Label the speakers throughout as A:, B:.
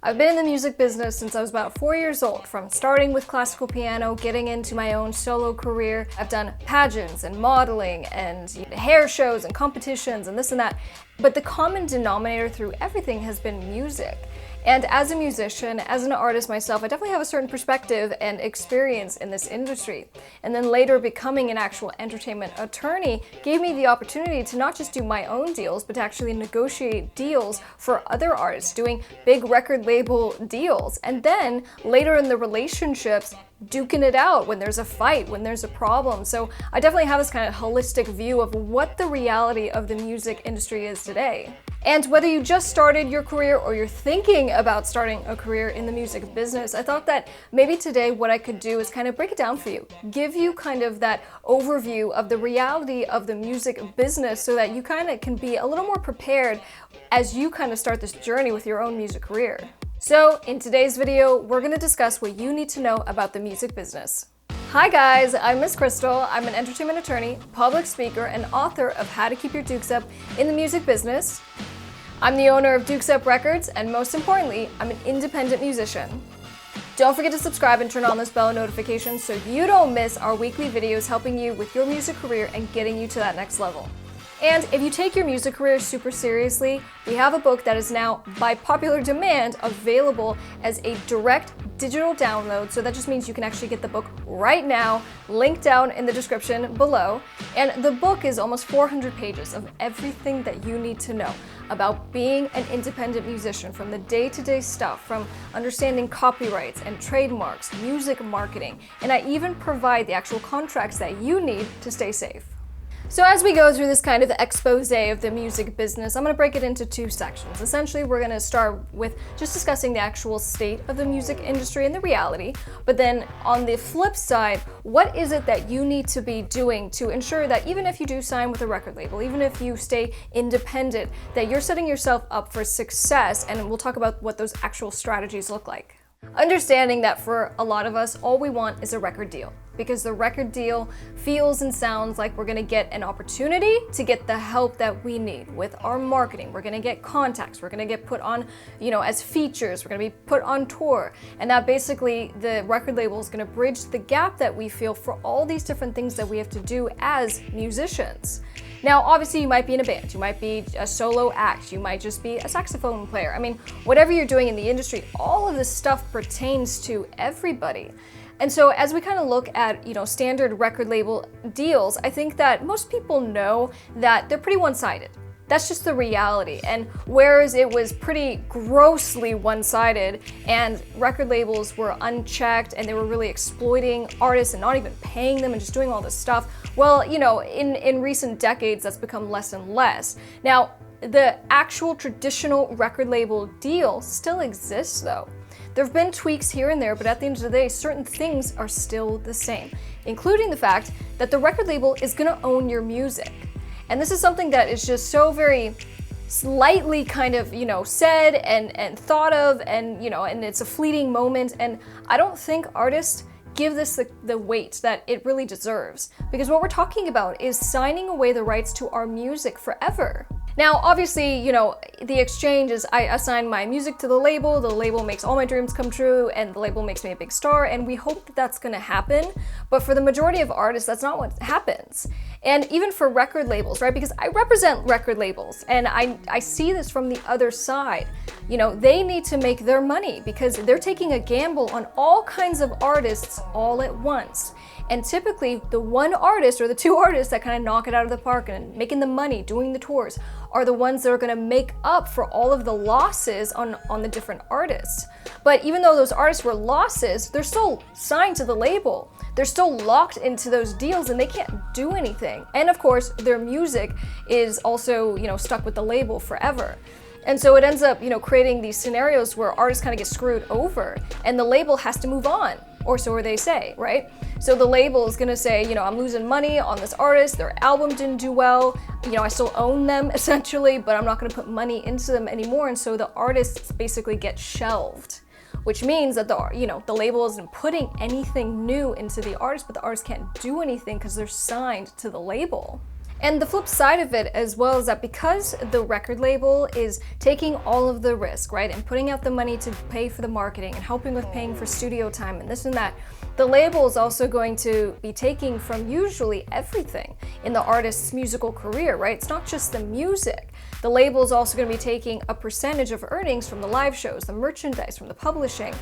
A: I've been in the music business since I was about 4 years old, from starting with classical piano, getting into my own solo career. I've done pageants and modeling and hair shows and competitions and this and that. But the common denominator through everything has been music. And as a musician, as an artist myself, I definitely have a certain perspective and experience in this industry. And then later becoming an actual entertainment attorney gave me the opportunity to not just do my own deals, but to actually negotiate deals for other artists, doing big record label deals. And then later in the relationships, duking it out when there's a fight, when there's a problem. So I definitely have this kind of holistic view of what the reality of the music industry is today. And whether you just started your career or you're thinking about starting a career in the music business, I thought that maybe today what I could do is kind of break it down for you, give you kind of that overview of the reality of the music business so that you kind of can be a little more prepared as you kind of start this journey with your own music career. So in today's video, we're going to discuss what you need to know about the music business. Hi guys, I'm Miss Crystal. I'm an entertainment attorney, public speaker, and author of How to Keep Your Dukes Up in the Music Business. I'm the owner of Dukes Up Records, and most importantly, I'm an independent musician. Don't forget to subscribe and turn on those bell notifications so you don't miss our weekly videos helping you with your music career and getting you to that next level. And if you take your music career super seriously, we have a book that is now, by popular demand, available as a direct digital download. So that just means you can actually get the book right now, linked down in the description below. And the book is almost 400 pages of everything that you need to know about being an independent musician, from the day-to-day stuff, from understanding copyrights and trademarks, music marketing, and I even provide the actual contracts that you need to stay safe. So as we go through this kind of expose of the music business, I'm going to break it into two sections. Essentially, we're going to start with just discussing the actual state of the music industry and the reality. But then on the flip side, what is it that you need to be doing to ensure that even if you do sign with a record label, even if you stay independent, that you're setting yourself up for success? And we'll talk about what those actual strategies look like. Understanding that for a lot of us, all we want is a record deal, because the record deal feels and sounds like we're gonna get an opportunity to get the help that we need with our marketing. We're gonna get contacts, we're gonna get put on, as features, we're gonna be put on tour. And that basically the record label is gonna bridge the gap that we feel for all these different things that we have to do as musicians. Now, obviously, you might be in a band, you might be a solo act, you might just be a saxophone player. I mean, whatever you're doing in the industry, all of this stuff pertains to everybody. And so as we kind of look at, standard record label deals, I think that most people know that they're pretty one-sided. That's just the reality. And whereas it was pretty grossly one-sided and record labels were unchecked and they were really exploiting artists and not even paying them and just doing all this stuff, well, in recent decades, that's become less and less. Now, the actual traditional record label deal still exists though. There have been tweaks here and there, but at the end of the day, certain things are still the same, including the fact that the record label is gonna own your music. And this is something that is just so very slightly kind of, said and thought of, and it's a fleeting moment. And I don't think artists give this the weight that it really deserves, because what we're talking about is signing away the rights to our music forever. Now, obviously, the exchange is I assign my music to the label makes all my dreams come true, and the label makes me a big star, and we hope that that's gonna happen. But for the majority of artists, that's not what happens. And even for record labels, right? Because I represent record labels, and I see this from the other side. They need to make their money because they're taking a gamble on all kinds of artists all at once. And typically, the one artist or the two artists that kind of knock it out of the park and making the money, doing the tours, are the ones that are going to make up for all of the losses on the different artists. But even though those artists were losses, they're still signed to the label. They're still locked into those deals and they can't do anything. And of course, their music is also, stuck with the label forever. And so it ends up, creating these scenarios where artists kind of get screwed over and the label has to move on, or so they say, right? So the label is gonna say, I'm losing money on this artist, their album didn't do well, I still own them essentially, but I'm not gonna put money into them anymore. And so the artists basically get shelved, which means that the label isn't putting anything new into the artist, but the artist can't do anything because they're signed to the label. And the flip side of it as well is that because the record label is taking all of the risk, right, and putting out the money to pay for the marketing and helping with paying for studio time and this and that, the label is also going to be taking from usually everything in the artist's musical career, right? It's not just the music. The label is also going to be taking a percentage of earnings from the live shows, the merchandise, from the publishing,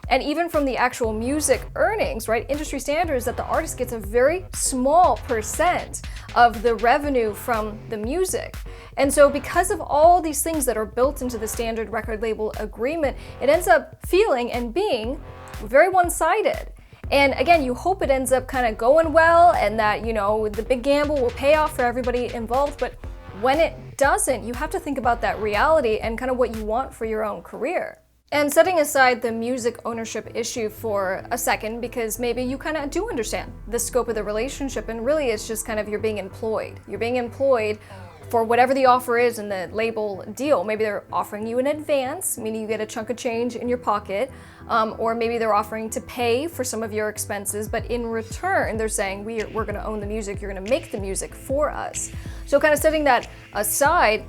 A: and even from the actual music earnings, right? Industry standard is that the artist gets a very small percent of the revenue from the music. And so because of all these things that are built into the standard record label agreement, it ends up feeling and being very one-sided. And again, you hope it ends up kind of going well and that, you know, the big gamble will pay off for everybody involved. But when it doesn't, you have to think about that reality and kind of what you want for your own career. And setting aside the music ownership issue for a second, because maybe you kind of do understand the scope of the relationship, and really it's just kind of you're being employed. You're being employed for whatever the offer is in the label deal. Maybe they're offering you an advance, meaning you get a chunk of change in your pocket, or maybe they're offering to pay for some of your expenses, but in return, they're saying, we're gonna own the music, you're gonna make the music for us. So kind of setting that aside,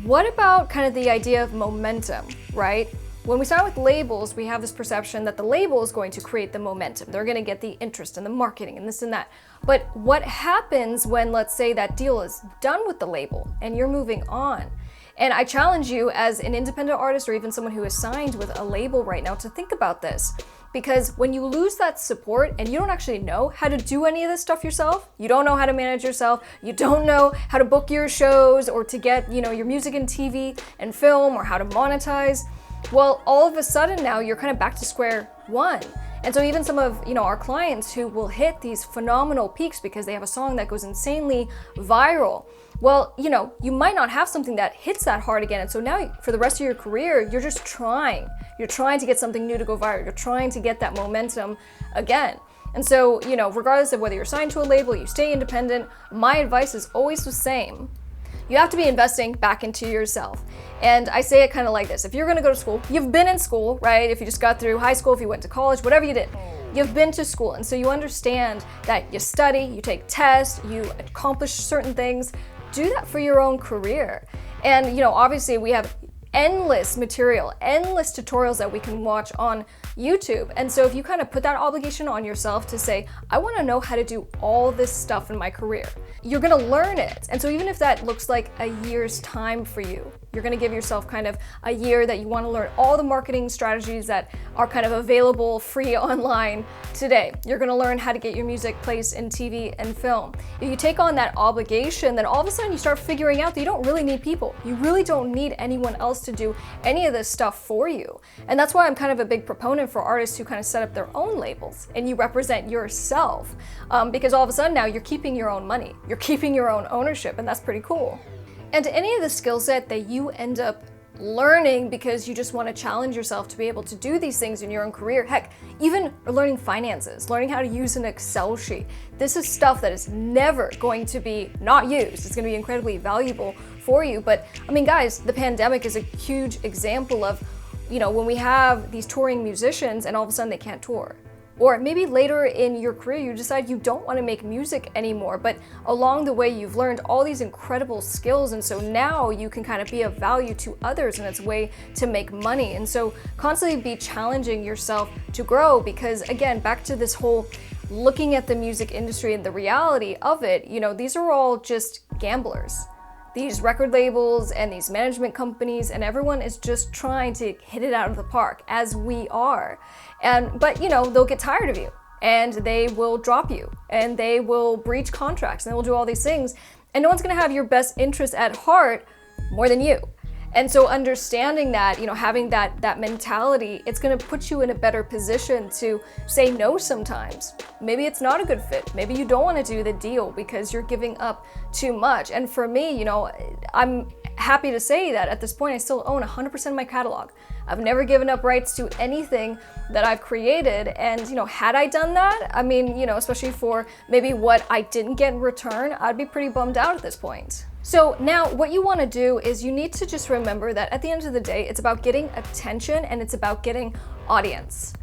A: what about kind of the idea of momentum, right? When we start with labels, we have this perception that the label is going to create the momentum. They're going to get the interest and the marketing and this and that. But what happens when, let's say, that deal is done with the label and you're moving on? And I challenge you as an independent artist or even someone who is signed with a label right now to think about this. Because when you lose that support and you don't actually know how to do any of this stuff yourself, you don't know how to manage yourself, you don't know how to book your shows or to get, you know, your music in TV and film or how to monetize, well, all of a sudden now you're kind of back to square one. And so even some of, you know, our clients who will hit these phenomenal peaks because they have a song that goes insanely viral, well, you know, you might not have something that hits that hard again. And so now for the rest of your career, you're just trying. You're trying to get something new to go viral. You're trying to get that momentum again. And so, you know, regardless of whether you're signed to a label, you stay independent, my advice is always the same. You have to be investing back into yourself. And I say it kind of like this. If you're going to go to school, you've been in school, right? If you just got through high school, if you went to college, whatever you did, you've been to school. And so you understand that you study, you take tests, you accomplish certain things. Do that for your own career. And, you know, obviously we have endless material, endless tutorials that we can watch on YouTube. And so if you kind of put that obligation on yourself to say, I want to know how to do all this stuff in my career, you're going to learn it. And so even if that looks like a year's time for you, you're going to give yourself kind of a year that you want to learn all the marketing strategies that are kind of available free online today. You're going to learn how to get your music placed in TV and film. If you take on that obligation, then all of a sudden you start figuring out that you don't really need people. You really don't need anyone else to do any of this stuff for you. And that's why I'm kind of a big proponent for artists who kind of set up their own labels and you represent yourself, because all of a sudden now you're keeping your own money. You're keeping your own ownership, and that's pretty cool. And any of the skill set that you end up learning because you just want to challenge yourself to be able to do these things in your own career, heck, even learning finances, learning how to use an Excel sheet. This is stuff that is never going to be not used. It's going to be incredibly valuable for you. But I mean, guys, the pandemic is a huge example of, you know, when we have these touring musicians and all of a sudden they can't tour. Or maybe later in your career, you decide you don't want to make music anymore, but along the way, you've learned all these incredible skills. And so now you can kind of be of value to others and it's a way to make money. And so constantly be challenging yourself to grow, because again, back to this whole looking at the music industry and the reality of it, you know, these are all just gamblers. These record labels and these management companies and everyone is just trying to hit it out of the park, as we are. But you know, they'll get tired of you and they will drop you and they will breach contracts and they will do all these things. And no one's gonna have your best interest at heart more than you. And so understanding that, you know, having that mentality, it's gonna put you in a better position to say no sometimes. Maybe it's not a good fit. Maybe you don't wanna do the deal because you're giving up too much. And for me, you know, I'm happy to say that at this point, I still own 100% of my catalog. I've never given up rights to anything that I've created. And, you know, had I done that, I mean, you know, especially for maybe what I didn't get in return, I'd be pretty bummed out at this point. So now what you want to do is you need to just remember that at the end of the day, it's about getting attention and it's about getting audience.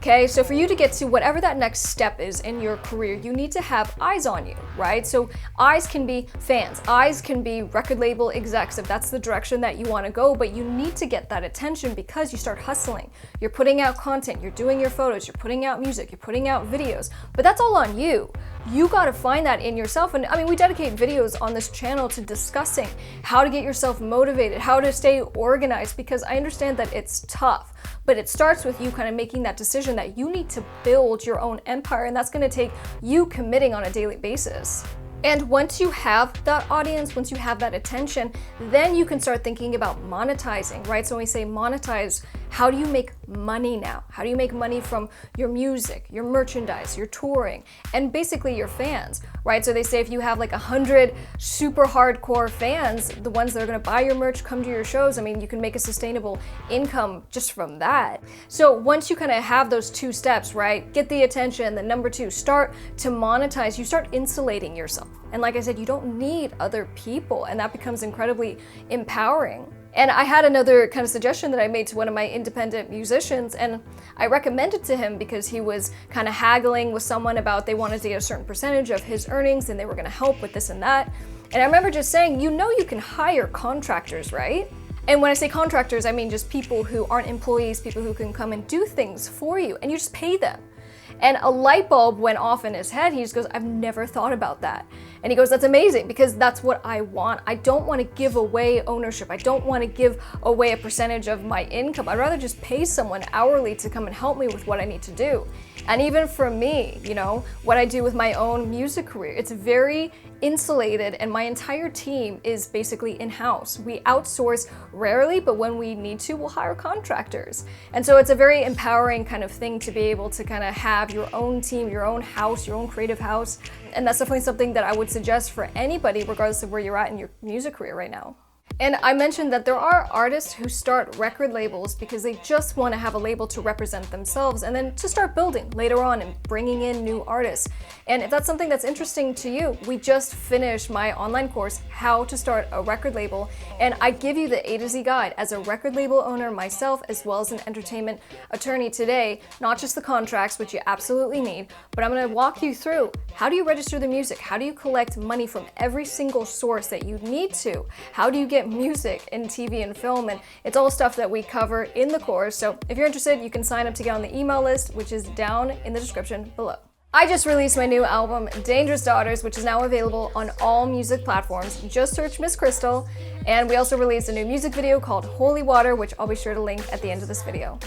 A: Okay, so for you to get to whatever that next step is in your career, you need to have eyes on you, right? So eyes can be fans, eyes can be record label execs if that's the direction that you want to go, but you need to get that attention because you start hustling. You're putting out content, you're doing your photos, you're putting out music, you're putting out videos, but that's all on you. You got to find that in yourself. And I mean, we dedicate videos on this channel to discussing how to get yourself motivated, how to stay organized, because I understand that it's tough. But it starts with you kind of making that decision that you need to build your own empire, and that's going to take you committing on a daily basis. And once you have that audience, once you have that attention, then you can start thinking about monetizing, right? So when we say monetize, how do you make money now? How do you make money from your music, your merchandise, your touring, and basically your fans, right? So they say if you have like 100 super hardcore fans, the ones that are gonna buy your merch, come to your shows, I mean, you can make a sustainable income just from that. So once you kind of have those two steps, right? Get the attention, then number two, start to monetize, you start insulating yourself. And like I said, you don't need other people, and that becomes incredibly empowering. And I had another kind of suggestion that I made to one of my independent musicians, and I recommended to him because he was kind of haggling with someone about they wanted to get a certain percentage of his earnings and they were going to help with this and that. And I remember just saying, you know, you can hire contractors, right? And when I say contractors, I mean just people who aren't employees, people who can come and do things for you, and you just pay them. And a light bulb went off in his head. He just goes, I've never thought about that. And he goes, that's amazing, because that's what I want. I don't want to give away ownership. I don't want to give away a percentage of my income. I'd rather just pay someone hourly to come and help me with what I need to do. And even for me, you know, what I do with my own music career, it's very insulated, and my entire team is basically in-house. We outsource rarely, but when we need to, we'll hire contractors. And so it's a very empowering kind of thing to be able to kind of have your own team, your own house, your own creative house. And that's definitely something that I would suggest for anybody, regardless of where you're at in your music career right now. And I mentioned that there are artists who start record labels because they just want to have a label to represent themselves and then to start building later on and bringing in new artists. And if that's something that's interesting to you, we just finished my online course, How to Start a Record Label, and I give you the A to Z guide as a record label owner myself, as well as an entertainment attorney today, not just the contracts, which you absolutely need, but I'm going to walk you through how do you register the music, how do you collect money from every single source that you need to, how do you get music in TV and film, and it's all stuff that we cover in the course. So if you're interested, you can sign up to get on the email list, which is down in the description below. I just released my new album, Dangerous Daughters, which is now available on all music platforms. Just search Miss Crystal. And we also released a new music video called Holy Water, which I'll be sure to link at the end of this video.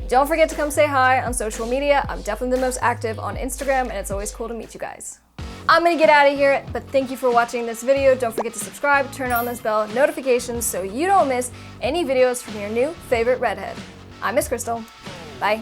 A: Don't forget to come say hi on social media. I'm definitely the most active on Instagram, and it's always cool to meet you guys. I'm gonna get out of here, but thank you for watching this video. Don't forget to subscribe, turn on those bell notifications so you don't miss any videos from your new favorite redhead. I'm Miss Crystal. Bye.